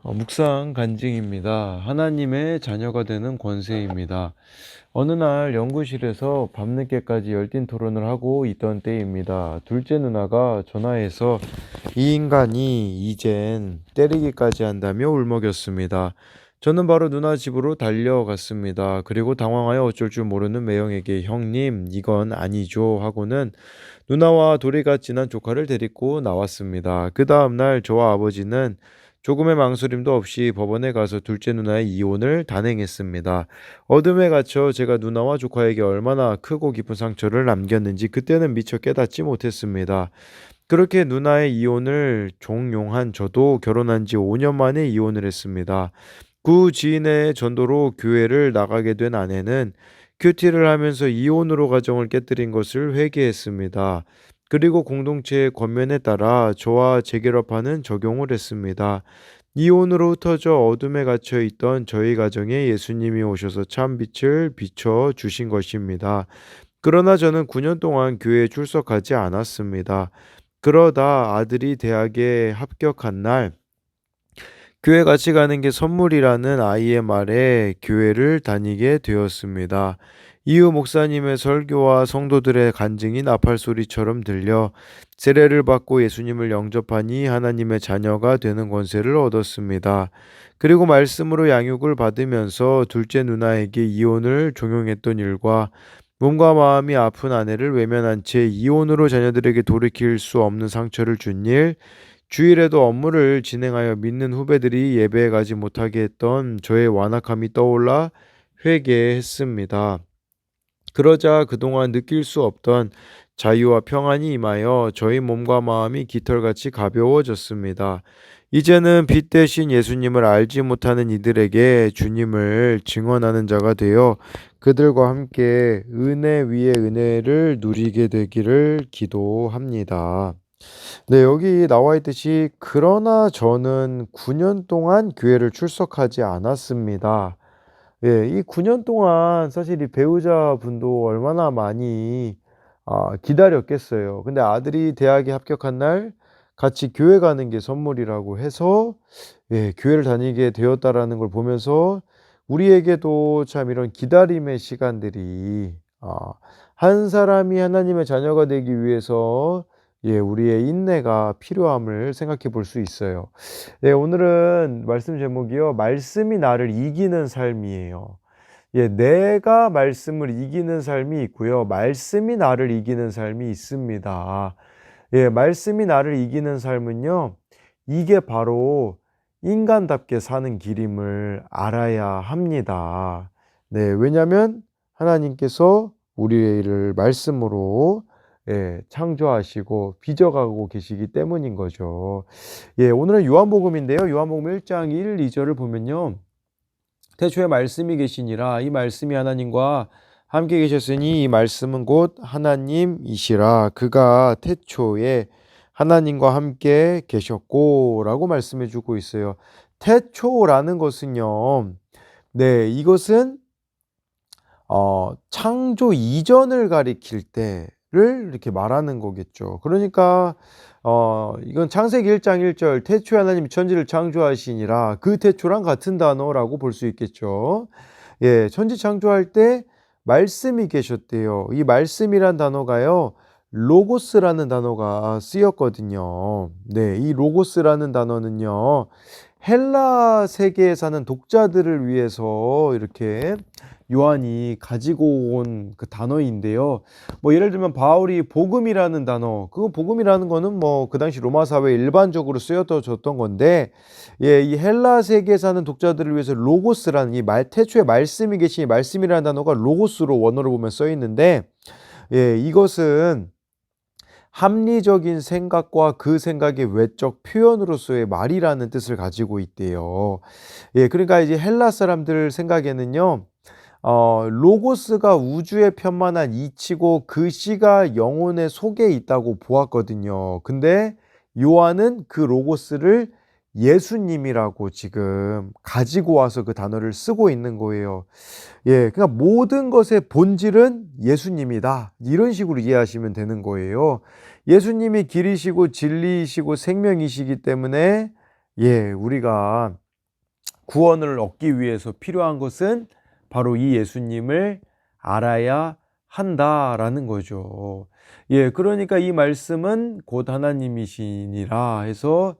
묵상 간증입니다. 하나님의 자녀가 되는 권세입니다. 어느 날 연구실에서 밤늦게까지 열띤 토론을 하고 있던 때입니다. 둘째 누나가 전화해서 이 인간이 이젠 때리기까지 한다며 울먹였습니다. 저는 바로 누나 집으로 달려갔습니다. 그리고 당황하여 어쩔 줄 모르는 매형에게 형님, 이건 아니죠 하고는 누나와 도리가 친한 조카를 데리고 나왔습니다. 그 다음날 저와 아버지는 조금의 망설임도 없이 법원에 가서 둘째 누나의 이혼을 단행했습니다. 어둠에 갇혀 제가 누나와 조카에게 얼마나 크고 깊은 상처를 남겼는지 그때는 미처 깨닫지 못했습니다. 그렇게 누나의 이혼을 종용한 저도 결혼한 지 5년 만에 이혼을 했습니다. 구 지인의 전도로 교회를 나가게 된 아내는 큐티를 하면서 이혼으로 가정을 깨뜨린 것을 회개했습니다. 그리고 공동체의 권면에 따라 저와 재결합하는 적용을 했습니다. 이혼으로 흩어져 어둠에 갇혀 있던 저희 가정에 예수님이 오셔서 참 빛을 비춰 주신 것입니다. 그러나 저는 9년 동안 교회에 출석하지 않았습니다. 그러다 아들이 대학에 합격한 날 교회 같이 가는 게 선물이라는 아이의 말에 교회를 다니게 되었습니다. 이후 목사님의 설교와 성도들의 간증이 나팔 소리처럼 들려 세례를 받고 예수님을 영접하니 하나님의 자녀가 되는 권세를 얻었습니다. 그리고 말씀으로 양육을 받으면서 둘째 누나에게 이혼을 종용했던 일과 몸과 마음이 아픈 아내를 외면한 채 이혼으로 자녀들에게 돌이킬 수 없는 상처를 준 일, 주일에도 업무를 진행하여 믿는 후배들이 예배에 가지 못하게 했던 저의 완악함이 떠올라 회개했습니다. 그러자 그동안 느낄 수 없던 자유와 평안이 임하여 저희 몸과 마음이 깃털같이 가벼워졌습니다. 이제는 빛 대신 예수님을 알지 못하는 이들에게 주님을 증언하는 자가 되어 그들과 함께 은혜 위에 은혜를 누리게 되기를 기도합니다. 네, 여기 나와 있듯이 그러나 저는 9년 동안 교회를 출석하지 않았습니다. 예, 이 9년 동안 사실 이 배우자분도 얼마나 많이 기다렸겠어요. 근데 아들이 대학에 합격한 날 같이 교회 가는 게 선물이라고 해서 예, 교회를 다니게 되었다라는 걸 보면서 우리에게도 참 이런 기다림의 시간들이 한 사람이 하나님의 자녀가 되기 위해서 예, 우리의 인내가 필요함을 생각해 볼 수 있어요. 네, 오늘은 말씀 제목이요. 말씀이 나를 이기는 삶이에요. 예, 내가 말씀을 이기는 삶이 있고요. 말씀이 나를 이기는 삶이 있습니다. 예, 말씀이 나를 이기는 삶은요. 이게 바로 인간답게 사는 길임을 알아야 합니다. 네, 왜냐하면 하나님께서 우리를 말씀으로 예, 창조하시고 빚어가고 계시기 때문인 거죠. 예, 오늘은 요한복음인데요. 요한복음 1장 1, 2절을 보면요. 태초에 말씀이 계시니라. 이 말씀이 하나님과 함께 계셨으니 이 말씀은 곧 하나님이시라. 그가 태초에 하나님과 함께 계셨고 라고 말씀해 주고 있어요. 태초라는 것은요. 네, 이것은 창조 이전을 가리킬 때를 이렇게 말하는 거겠죠. 그러니까 이건 창세기 1장 1절 태초에 하나님이 천지를 창조하시니라 그 태초랑 같은 단어라고 볼 수 있겠죠. 예, 천지 창조할 때 말씀이 계셨대요. 이 말씀이란 단어가요. 로고스라는 단어가 쓰였거든요. 네, 이 로고스라는 단어는요. 헬라 세계에 사는 독자들을 위해서 이렇게 요한이 가지고 온 그 단어인데요. 뭐 예를 들면 바울이 복음이라는 단어, 그 복음이라는 거는 뭐 그 당시 로마 사회에 일반적으로 쓰여졌던 건데, 예, 이 헬라 세계에 사는 독자들을 위해서 로고스라는 태초에 말씀이 계신 이 말씀이라는 단어가 로고스로 원어로 보면 써 있는데, 예, 이것은 합리적인 생각과 그 생각의 외적 표현으로서의 말이라는 뜻을 가지고 있대요. 예, 그러니까 이제 헬라 사람들 생각에는요. 로고스가 우주에 편만한 이치고 그 씨가 영혼의 속에 있다고 보았거든요. 근데 요한은 그 로고스를 예수님이라고 지금 가지고 와서 그 단어를 쓰고 있는 거예요. 예, 그러니까 모든 것의 본질은 예수님이다. 이런 식으로 이해하시면 되는 거예요. 예수님이 길이시고 진리이시고 생명이시기 때문에 예, 우리가 구원을 얻기 위해서 필요한 것은 바로 이 예수님을 알아야 한다라는 거죠. 예, 그러니까 이 말씀은 곧 하나님이시니라 해서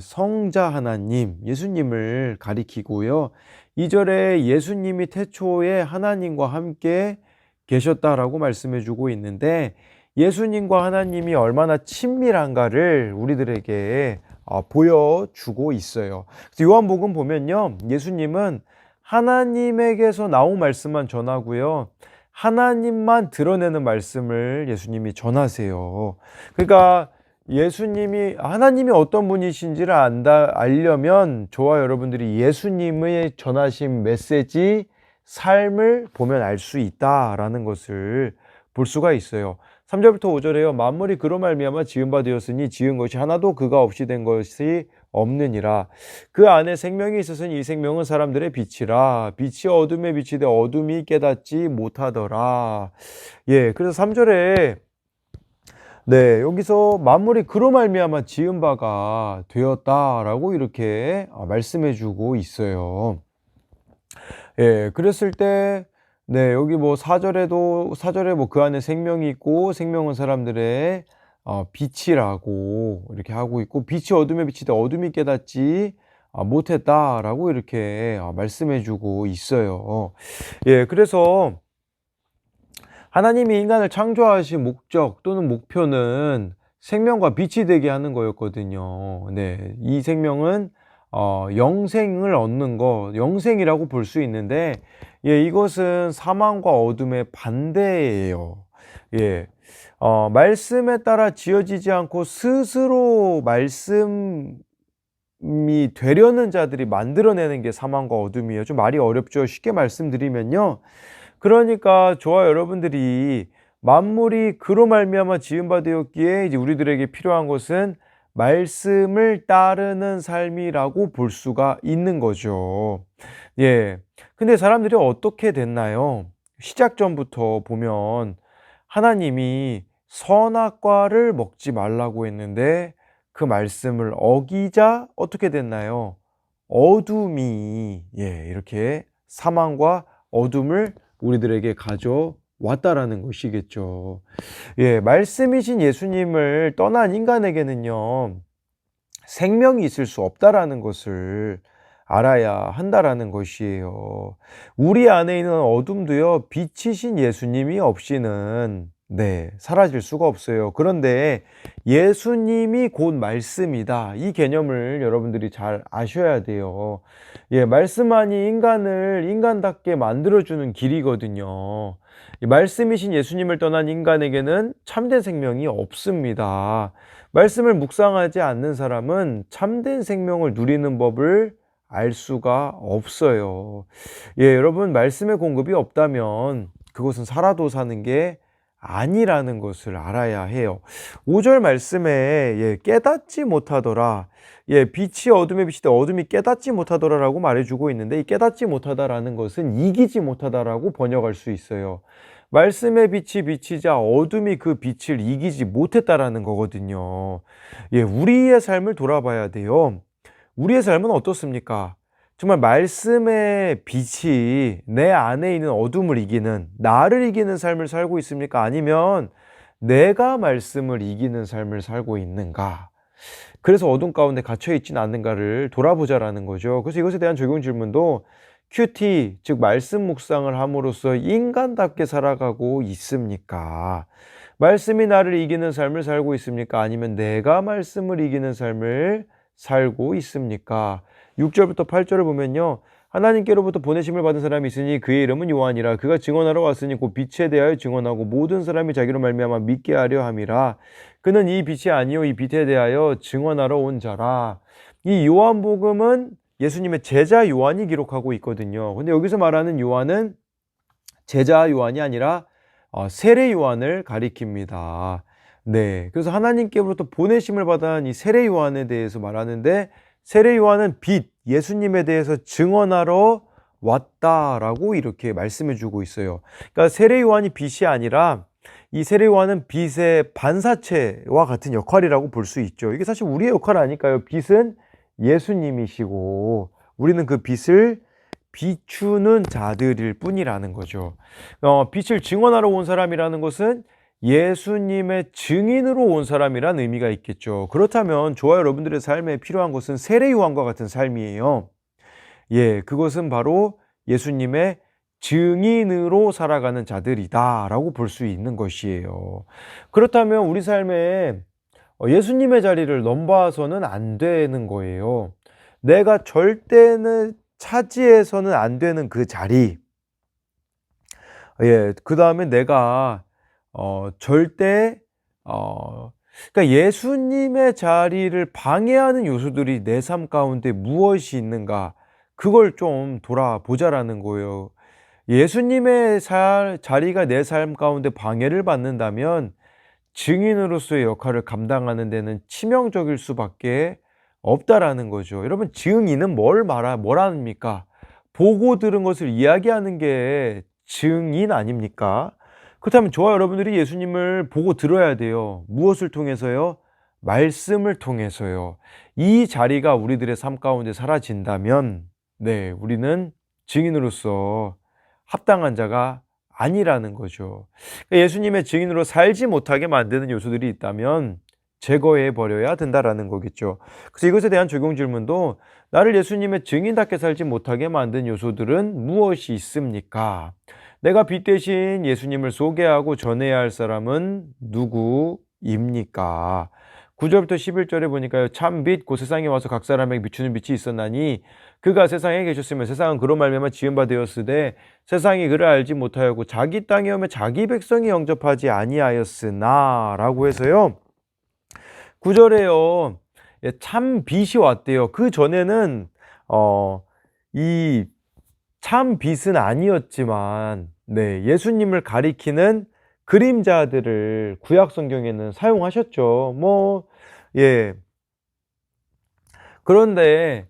성자 하나님, 예수님을 가리키고요. 2절에 예수님이 태초에 하나님과 함께 계셨다라고 말씀해 주고 있는데, 예수님과 하나님이 얼마나 친밀한가를 우리들에게 보여주고 있어요. 그래서 요한복음 보면요, 예수님은 하나님에게서 나온 말씀만 전하고요, 하나님만 드러내는 말씀을 예수님이 전하세요. 그러니까 예수님이, 하나님이 어떤 분이신지를 알려면 저와 여러분들이 예수님의 전하신 메시지, 삶을 보면 알 수 있다라는 것을 볼 수가 있어요. 3절부터 5절에요. 만물이 그로 말미암아 지은 바 되었으니 지은 것이 하나도 그가 없이 된 것이 없느니라. 그 안에 생명이 있었으니 이 생명은 사람들의 빛이라. 빛이 어둠에 비치되 어둠이 깨닫지 못하더라. 예, 그래서 3절에 여기서 만물이 그로 말미암아 지은 바가 되었다라고 이렇게 말씀해 주고 있어요. 예, 그랬을 때 여기 뭐 4절에 뭐 그 안에 생명이 있고 생명은 사람들의 빛이라고 이렇게 하고 있고, 빛이 어둠에 비치되 어둠이 깨닫지 못했다라고 이렇게 말씀해 주고 있어요. 예, 그래서 하나님이 인간을 창조하신 목적 또는 목표는 생명과 빛이 되게 하는 거였거든요. 네, 이 생명은 영생을 얻는 거, 영생이라고 볼 수 있는데, 예, 이것은 사망과 어둠의 반대예요. 예, 말씀에 따라 지어지지 않고 스스로 말씀이 되려는 자들이 만들어내는 게 사망과 어둠이에요. 좀 말이 어렵죠. 쉽게 말씀드리면요, 그러니까 저와 여러분들이 만물이 그로 말미암아 지은 바 되었기에 이제 우리들에게 필요한 것은 말씀을 따르는 삶이라고 볼 수가 있는 거죠. 예. 근데 사람들이 어떻게 됐나요? 시작 전부터 보면 하나님이 선악과를 먹지 말라고 했는데 그 말씀을 어기자 어떻게 됐나요? 어둠이 이렇게 사망과 어둠을 우리들에게 가져왔다라는 것이겠죠. 예, 말씀이신 예수님을 떠난 인간에게는요, 생명이 있을 수 없다라는 것을 알아야 한다라는 것이에요. 우리 안에 있는 어둠도요, 빛이신 예수님이 없이는 사라질 수가 없어요. 그런데 예수님이 곧 말씀이다, 이 개념을 여러분들이 잘 아셔야 돼요. 예, 말씀만이 인간을 인간답게 만들어주는 길이거든요. 말씀이신 예수님을 떠난 인간에게는 참된 생명이 없습니다. 말씀을 묵상하지 않는 사람은 참된 생명을 누리는 법을 알 수가 없어요. 예, 여러분, 말씀의 공급이 없다면 그것은 살아도 사는 게 아니라는 것을 알아야 해요. 5절 말씀에 깨닫지 못하더라. 빛이 어둠에 비치되 어둠이 깨닫지 못하더라라고 말해주고 있는데, 이 깨닫지 못하다라는 것은 이기지 못하다라고 번역할 수 있어요. 말씀의 빛이 비치자 어둠이 그 빛을 이기지 못했다라는 거거든요. 우리의 삶을 돌아봐야 돼요. 우리의 삶은 어떻습니까? 정말 말씀의 빛이 내 안에 있는 어둠을 이기는, 나를 이기는 삶을 살고 있습니까? 아니면 내가 말씀을 이기는 삶을 살고 있는가? 그래서 어둠 가운데 갇혀 있지는 않는가를 돌아보자라는 거죠. 그래서 이것에 대한 적용 질문도 QT, 즉 말씀 묵상을 함으로써 인간답게 살아가고 있습니까? 말씀이 나를 이기는 삶을 살고 있습니까? 아니면 내가 말씀을 이기는 삶을 살고 있습니까? 6절부터 8절을 보면요, 하나님께로부터 보내심을 받은 사람이 있으니 그의 이름은 요한이라. 그가 증언하러 왔으니 곧 빛에 대하여 증언하고 모든 사람이 자기로 말미암아 믿게 하려 함이라. 그는 이 빛이 아니요 이 빛에 대하여 증언하러 온 자라. 이 요한복음은 예수님의 제자 요한이 기록하고 있거든요. 근데 여기서 말하는 요한은 제자 요한이 아니라 세례 요한을 가리킵니다. 그래서 하나님께로부터 보내심을 받은 이 세례 요한에 대해서 말하는데, 세례 요한은 빛, 예수님에 대해서 증언하러 왔다라고 이렇게 말씀해 주고 있어요. 그러니까 세례 요한이 빛이 아니라 이 세례 요한은 빛의 반사체와 같은 역할이라고 볼 수 있죠. 이게 사실 우리의 역할 아닐까요? 빛은 예수님이시고 우리는 그 빛을 비추는 자들일 뿐이라는 거죠. 빛을 증언하러 온 사람이라는 것은 예수님의 증인으로 온 사람이란 의미가 있겠죠. 그렇다면 저와 여러분들의 삶에 필요한 것은 세례 요한과 같은 삶이에요. 예, 그것은 바로 예수님의 증인으로 살아가는 자들이다 라고 볼 수 있는 것이에요. 그렇다면 우리 삶에 예수님의 자리를 넘봐서는 안 되는 거예요. 내가 절대는 차지해서는 안 되는 그 자리. 예, 그 다음에 내가 절대 그러니까 예수님의 자리를 방해하는 요소들이 내 삶 가운데 무엇이 있는가, 그걸 좀 돌아보자라는 거예요. 예수님의 자리가 내 삶 가운데 방해를 받는다면 증인으로서의 역할을 감당하는 데는 치명적일 수밖에 없다라는 거죠. 여러분, 증인은 뭐랍니까? 보고 들은 것을 이야기하는 게 증인 아닙니까? 그렇다면 저와 여러분들이 예수님을 보고 들어야 돼요. 무엇을 통해서요? 말씀을 통해서요. 이 자리가 우리들의 삶 가운데 사라진다면, 네, 우리는 증인으로서 합당한 자가 아니라는 거죠. 예수님의 증인으로 살지 못하게 만드는 요소들이 있다면 제거해 버려야 된다라는 거겠죠. 그래서 이것에 대한 적용 질문도, 나를 예수님의 증인답게 살지 못하게 만든 요소들은 무엇이 있습니까? 내가 빛 대신 예수님을 소개하고 전해야 할 사람은 누구입니까? 9절부터 11절에 보니까요. 참 빛 곧 세상에 와서 각 사람에게 비추는 빛이 있었나니 그가 세상에 계셨으면 세상은 그로 말미암아 지은 바 되었으되 세상이 그를 알지 못하였고 자기 땅에 오면 자기 백성이 영접하지 아니하였으나 라고 해서요. 9절에요. 참 빛이 왔대요. 그 전에는 이 참 빛은 아니었지만, 네, 예수님을 가리키는 그림자들을 구약 성경에는 사용하셨죠. 예. 그런데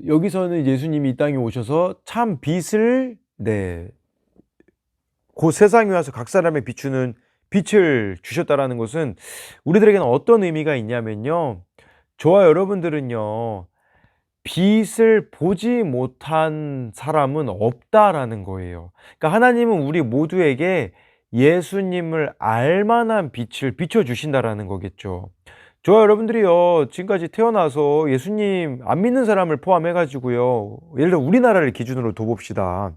여기서는 예수님이 이 땅에 오셔서 참 빛을, 네, 곧 세상에 와서 각 사람에 비추는 빛을 주셨다라는 것은 우리들에게는 어떤 의미가 있냐면요. 저와 여러분들은요, 빛을 보지 못한 사람은 없다라는 거예요. 그러니까 하나님은 우리 모두에게 예수님을 알만한 빛을 비춰주신다라는 거겠죠. 저와 여러분들이요, 지금까지 태어나서 예수님 안 믿는 사람을 포함해가지고요, 예를 들어 우리나라를 기준으로 둬봅시다.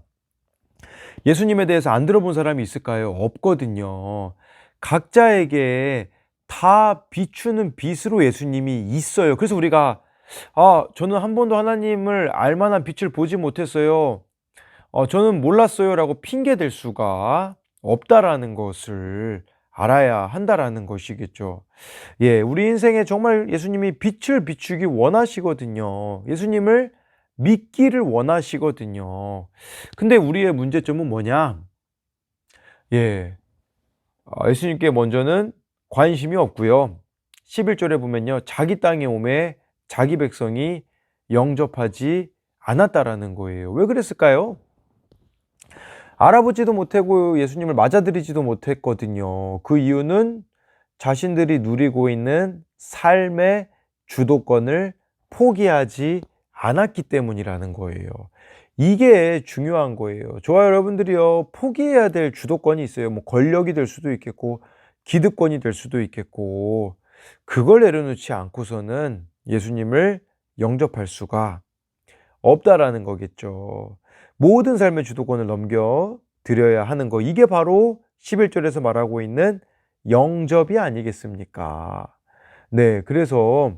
예수님에 대해서 안 들어본 사람이 있을까요? 없거든요. 각자에게 다 비추는 빛으로 예수님이 있어요. 그래서 우리가 저는 한 번도 하나님을 알만한 빛을 보지 못했어요. 저는 몰랐어요. 라고 핑계댈 수가 없다라는 것을 알아야 한다라는 것이겠죠. 예, 우리 인생에 정말 예수님이 빛을 비추기 원하시거든요. 예수님을 믿기를 원하시거든요. 근데 우리의 문제점은 뭐냐? 예, 예수님께 먼저는 관심이 없고요. 11절에 보면요. 자기 땅에 오매 자기 백성이 영접하지 않았다라는 거예요. 왜 그랬을까요? 알아보지도 못하고 예수님을 맞아들이지도 못했거든요. 그 이유는 자신들이 누리고 있는 삶의 주도권을 포기하지 않았기 때문이라는 거예요. 이게 중요한 거예요. 저와 여러분들이요, 포기해야 될 주도권이 있어요. 권력이 될 수도 있겠고, 기득권이 될 수도 있겠고, 그걸 내려놓지 않고서는 예수님을 영접할 수가 없다라는 거겠죠. 모든 삶의 주도권을 넘겨드려야 하는 거, 이게 바로 11절에서 말하고 있는 영접이 아니겠습니까? 네, 그래서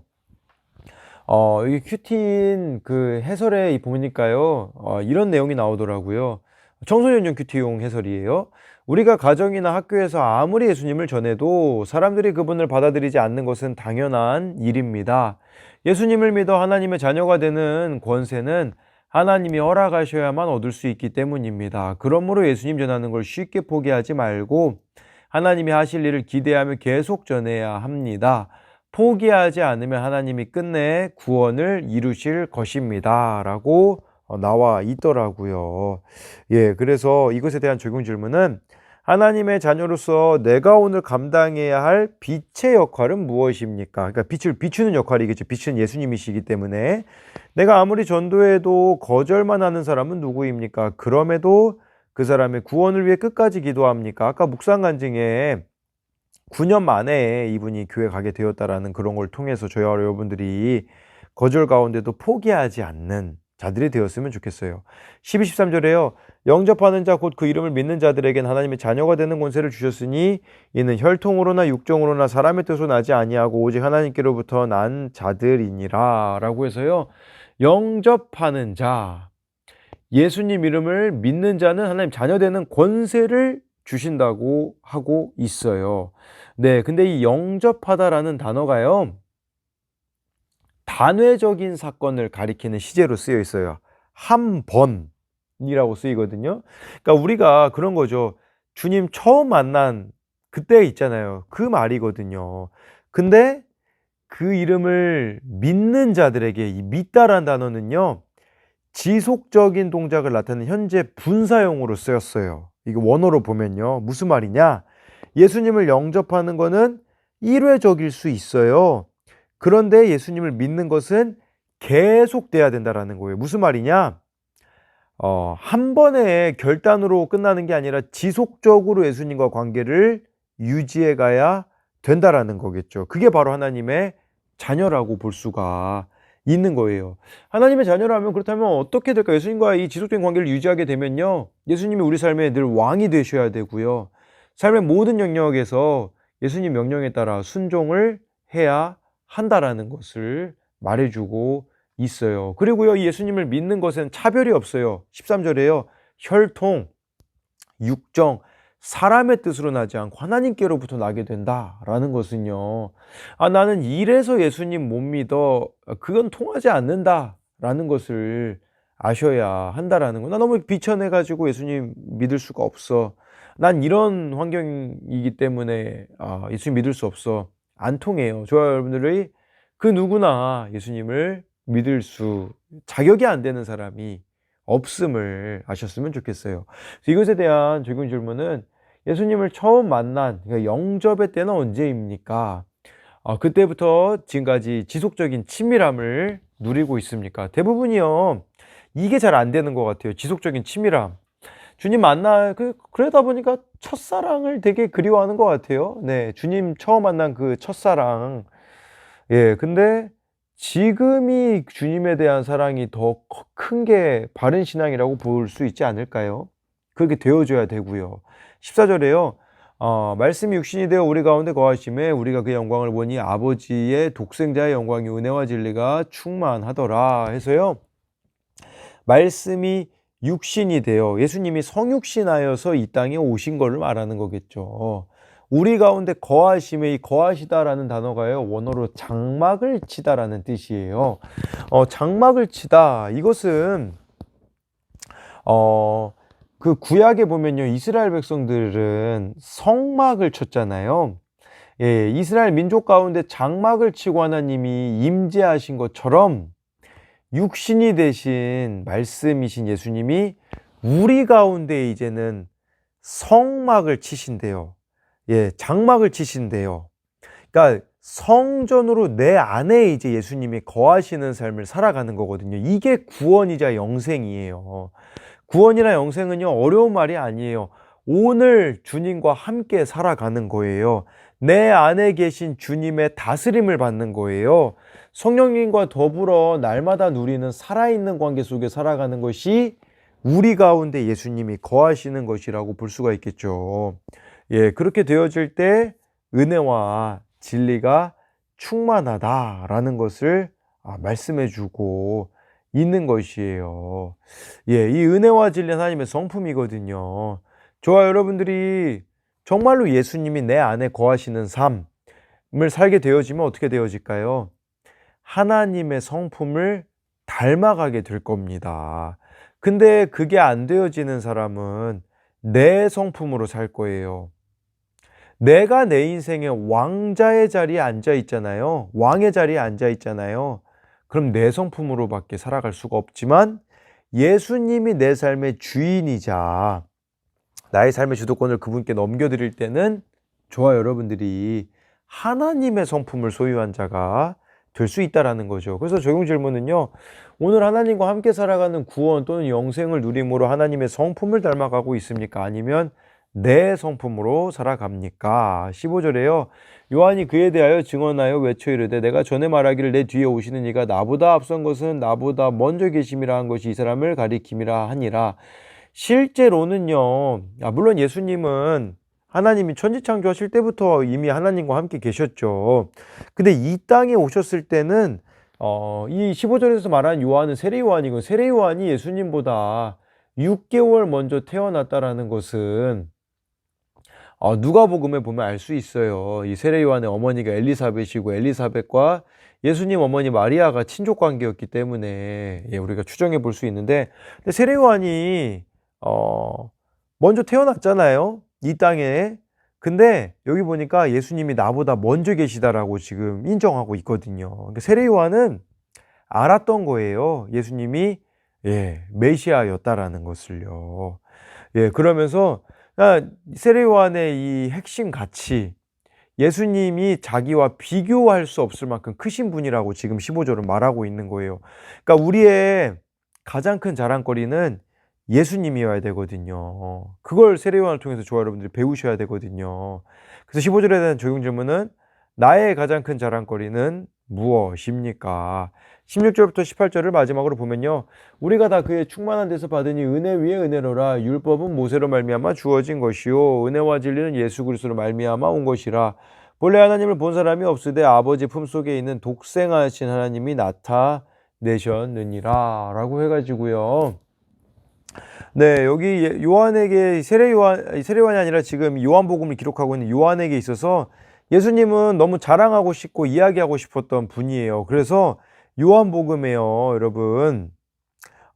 이 큐티인 그 해설에 보니까요, 이런 내용이 나오더라고요. 청소년용 큐티용 해설이에요. 우리가 가정이나 학교에서 아무리 예수님을 전해도 사람들이 그분을 받아들이지 않는 것은 당연한 일입니다. 예수님을 믿어 하나님의 자녀가 되는 권세는 하나님이 허락하셔야만 얻을 수 있기 때문입니다. 그러므로 예수님 전하는 걸 쉽게 포기하지 말고 하나님이 하실 일을 기대하며 계속 전해야 합니다. 포기하지 않으면 하나님이 끝내 구원을 이루실 것입니다. 라고 나와 있더라고요. 예, 그래서 이것에 대한 적용 질문은, 하나님의 자녀로서 내가 오늘 감당해야 할 빛의 역할은 무엇입니까? 그러니까 빛을 비추는 역할이겠죠. 빛은 예수님이시기 때문에. 내가 아무리 전도해도 거절만 하는 사람은 누구입니까? 그럼에도 그 사람의 구원을 위해 끝까지 기도합니까? 아까 묵상 간증에 9년 만에 이분이 교회 가게 되었다라는 그런 걸 통해서 저희와 여러분들이 거절 가운데도 포기하지 않는 자들이 되었으면 좋겠어요. 12, 13절에요. 영접하는 자 곧 그 이름을 믿는 자들에겐 하나님의 자녀가 되는 권세를 주셨으니 이는 혈통으로나 육정으로나 사람의 뜻으로 나지 아니하고 오직 하나님께로부터 난 자들이니라 라고 해서요. 영접하는 자, 예수님 이름을 믿는 자는 하나님 자녀 되는 권세를 주신다고 하고 있어요. 네, 근데 이 영접하다라는 단어가요. 단회적인 사건을 가리키는 시제로 쓰여 있어요. 한 번이라고 쓰이거든요. 그러니까 우리가 그런 거죠. 주님 처음 만난 그때 있잖아요. 그 말이거든요. 근데 그 이름을 믿는 자들에게 이 믿다라는 단어는요. 지속적인 동작을 나타내는 현재 분사용으로 쓰였어요. 이거 원어로 보면요. 무슨 말이냐? 예수님을 영접하는 거는 일회적일 수 있어요. 그런데 예수님을 믿는 것은 계속돼야 된다라는 거예요. 무슨 말이냐? 한 번의 결단으로 끝나는 게 아니라 지속적으로 예수님과 관계를 유지해 가야 된다라는 거겠죠. 그게 바로 하나님의 자녀라고 볼 수가 있는 거예요. 하나님의 자녀라면 그렇다면 어떻게 될까요? 예수님과 이 지속적인 관계를 유지하게 되면요. 예수님이 우리 삶의 늘 왕이 되셔야 되고요. 삶의 모든 영역에서 예수님 명령에 따라 순종을 해야 한다라는 것을 말해주고 있어요. 그리고요, 이 예수님을 믿는 것엔 차별이 없어요. 13절에요. 혈통, 육정, 사람의 뜻으로 나지 않고 하나님께로부터 나게 된다라는 것은요. 나는 이래서 예수님 못 믿어. 그건 통하지 않는다라는 것을 아셔야 한다라는 거. 나 너무 비천해가지고 예수님 믿을 수가 없어. 난 이런 환경이기 때문에 예수님 믿을 수 없어. 안 통해요. 저와 여러분들이 그 누구나 예수님을 믿을 수 자격이 안 되는 사람이 없음을 아셨으면 좋겠어요. 이것에 대한 적용 질문은 예수님을 처음 만난 그러니까 영접의 때는 언제입니까? 그때부터 지금까지 지속적인 친밀함을 누리고 있습니까? 대부분이요. 이게 잘 안 되는 것 같아요. 지속적인 친밀함. 주님 그러다 보니까 첫사랑을 되게 그리워하는 것 같아요. 네, 주님 처음 만난 그 첫사랑. 예, 근데 지금이 주님에 대한 사랑이 더 큰 게 바른 신앙이라고 볼 수 있지 않을까요? 그렇게 되어줘야 되고요. 14절에요. 말씀이 육신이 되어 우리 가운데 거하심에 우리가 그 영광을 보니 아버지의 독생자의 영광이 은혜와 진리가 충만하더라 해서요. 말씀이 육신이 되어 예수님이 성육신하여서 이 땅에 오신 것을 말하는 거겠죠. 우리 가운데 거하심에 이 거하시다라는 단어가요. 원어로 장막을 치다라는 뜻이에요. 장막을 치다 이것은 그 구약에 보면요. 이스라엘 백성들은 성막을 쳤잖아요. 예, 이스라엘 민족 가운데 장막을 치고 하나님이 임재하신 것처럼 육신이 되신 말씀이신 예수님이 우리 가운데 이제는 성막을 치신대요. 예, 장막을 치신대요. 그러니까 성전으로 내 안에 이제 예수님이 거하시는 삶을 살아가는 거거든요. 이게 구원이자 영생이에요. 구원이나 영생은요, 어려운 말이 아니에요. 오늘 주님과 함께 살아가는 거예요. 내 안에 계신 주님의 다스림을 받는 거예요. 성령님과 더불어 날마다 누리는 살아있는 관계 속에 살아가는 것이 우리 가운데 예수님이 거하시는 것이라고 볼 수가 있겠죠. 예, 그렇게 되어질 때 은혜와 진리가 충만하다라는 것을 말씀해 주고 있는 것이에요. 예, 이 은혜와 진리 하나님의 성품이거든요. 저와 여러분들이 정말로 예수님이 내 안에 거하시는 삶을 살게 되어지면 어떻게 되어질까요? 하나님의 성품을 닮아가게 될 겁니다. 근데 그게 안 되어지는 사람은 내 성품으로 살 거예요. 내가 내 인생의 왕자의 자리에 앉아 있잖아요. 왕의 자리에 앉아 있잖아요. 그럼 내 성품으로밖에 살아갈 수가 없지만 예수님이 내 삶의 주인이자 나의 삶의 주도권을 그분께 넘겨드릴 때는 저와 여러분들이 하나님의 성품을 소유한 자가 될 수 있다라는 거죠. 그래서 적용 질문은요. 오늘 하나님과 함께 살아가는 구원 또는 영생을 누림으로 하나님의 성품을 닮아가고 있습니까? 아니면 내 성품으로 살아갑니까? 15절에요. 요한이 그에 대하여 증언하여 외쳐 이르되 내가 전에 말하기를 내 뒤에 오시는 이가 나보다 앞선 것은 나보다 먼저 계심이라 한 것이 이 사람을 가리킴이라 하니라. 실제로는요. 물론 예수님은 하나님이 천지창조하실 때부터 이미 하나님과 함께 계셨죠. 근데 이 땅에 오셨을 때는 이 15절에서 말하는 요한은 세례 요한이고, 세례 요한이 예수님보다 6개월 먼저 태어났다라는 것은 누가복음에 보면 알 수 있어요. 이 세례 요한의 어머니가 엘리사벳이고, 엘리사벳과 예수님 어머니 마리아가 친족 관계였기 때문에 우리가 추정해 볼 수 있는데, 근데 세례 요한이 먼저 태어났잖아요, 이 땅에. 근데 여기 보니까 예수님이 나보다 먼저 계시다라고 지금 인정하고 있거든요. 그러니까 세례 요한은 알았던 거예요, 예수님이 메시아였다라는 것을요. 그러면서 세례 요한의 이 핵심 가치, 예수님이 자기와 비교할 수 없을 만큼 크신 분이라고 지금 15절은 말하고 있는 거예요. 그러니까 우리의 가장 큰 자랑거리는 예수님이어야 되거든요. 그걸 세례 요한을 통해서 저와 여러분들이 배우셔야 되거든요. 그래서 15절에 대한 적용 질문은 나의 가장 큰 자랑거리는 무엇입니까? 16절부터 18절을 마지막으로 보면요. 우리가 다 그의 충만한 데서 받으니 은혜 위에 은혜로라. 율법은 모세로 말미암아 주어진 것이요 은혜와 진리는 예수 그리스도로 말미암아 온 것이라. 본래 하나님을 본 사람이 없으되 아버지 품속에 있는 독생하신 하나님이 나타내셨느니라 라고 해가지고요. 여기 요한에게 세례 요한이 아니라 지금 요한복음을 기록하고 있는 요한에게 있어서 예수님은 너무 자랑하고 싶고 이야기하고 싶었던 분이에요. 그래서 요한복음에요, 여러분,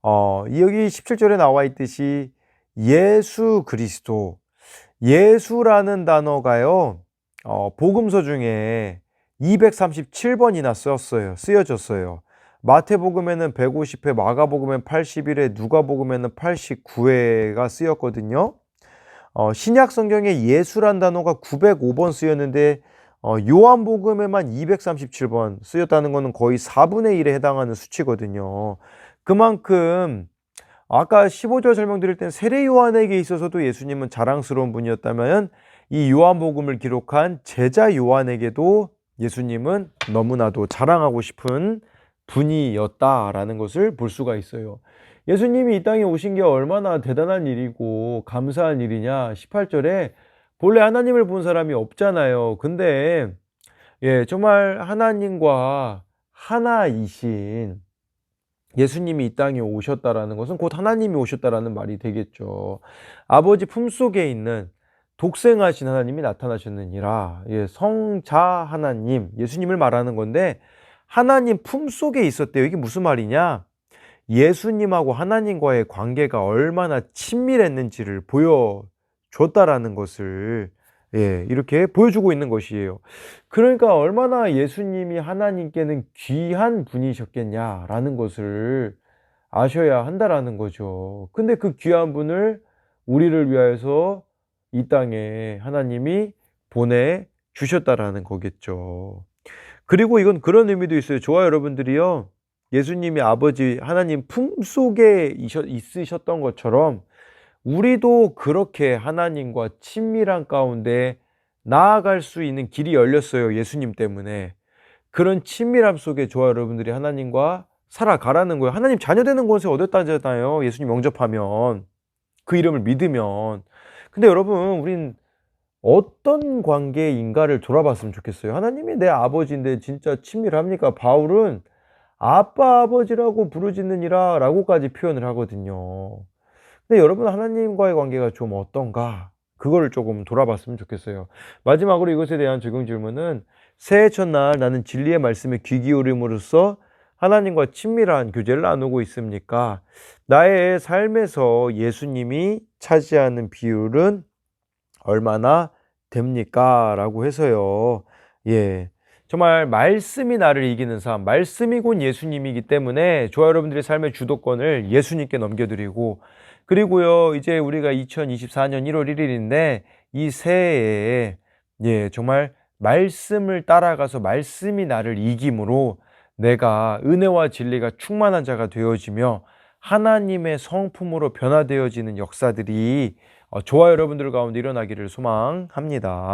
여기 17절에 나와 있듯이 예수 그리스도, 예수라는 단어가요, 복음서 중에 237번이나 쓰여졌어요. 마태복음에는 150회, 마가복음에는 81회, 누가복음에는 89회가 쓰였거든요. 신약 성경에 예수란 단어가 905번 쓰였는데 요한복음에만 237번 쓰였다는 것은 거의 4분의 1에 해당하는 수치거든요. 그만큼 아까 15절 설명드릴 때는 세례 요한에게 있어서도 예수님은 자랑스러운 분이었다면 이 요한복음을 기록한 제자 요한에게도 예수님은 너무나도 자랑하고 싶은 분이었다라는 것을 볼 수가 있어요. 예수님이 이 땅에 오신 게 얼마나 대단한 일이고 감사한 일이냐. 18절에 본래 하나님을 본 사람이 없잖아요. 근데 정말 하나님과 하나이신 예수님이 이 땅에 오셨다라는 것은 곧 하나님이 오셨다라는 말이 되겠죠. 아버지 품속에 있는 독생하신 하나님이 나타나셨느니라. 성자 하나님, 예수님을 말하는 건데 하나님 품속에 있었대요. 이게 무슨 말이냐? 예수님하고 하나님과의 관계가 얼마나 친밀했는지를 보여줬다라는 것을 이렇게 보여주고 있는 것이에요. 그러니까 얼마나 예수님이 하나님께는 귀한 분이셨겠냐라는 것을 아셔야 한다라는 거죠. 근데 그 귀한 분을 우리를 위하여서 이 땅에 하나님이 보내주셨다라는 거겠죠. 그리고 이건 그런 의미도 있어요. 저와 여러분들이요, 예수님이 아버지 하나님 품속에 있으셨던 것처럼 우리도 그렇게 하나님과 친밀한 가운데 나아갈 수 있는 길이 열렸어요. 예수님 때문에. 그런 친밀함 속에 저와 여러분들이 하나님과 살아가라는 거예요. 하나님 자녀 되는 권세 얻었다잖아요, 예수님 영접하면, 그 이름을 믿으면. 근데 여러분, 우린 어떤 관계인가를 돌아봤으면 좋겠어요. 하나님이 내 아버지인데 진짜 친밀합니까? 바울은 아빠 아버지라고 부르짖느니라 라고까지 표현을 하거든요. 근데 여러분, 하나님과의 관계가 좀 어떤가? 그거를 조금 돌아봤으면 좋겠어요. 마지막으로 이것에 대한 적용 질문은 새해 첫날 나는 진리의 말씀에 귀 기울임으로써 하나님과 친밀한 교제를 나누고 있습니까? 나의 삶에서 예수님이 차지하는 비율은 얼마나 됩니까? 라고 해서요. 정말 말씀이 나를 이기는 삶, 말씀이 곧 예수님이기 때문에 저와 여러분들의 삶의 주도권을 예수님께 넘겨드리고, 그리고요, 이제 우리가 2024년 1월 1일인데 이 새해에 정말 말씀을 따라가서 말씀이 나를 이김으로 내가 은혜와 진리가 충만한 자가 되어지며 하나님의 성품으로 변화되어지는 역사들이 저와 여러분들 가운데 일어나기를 소망합니다.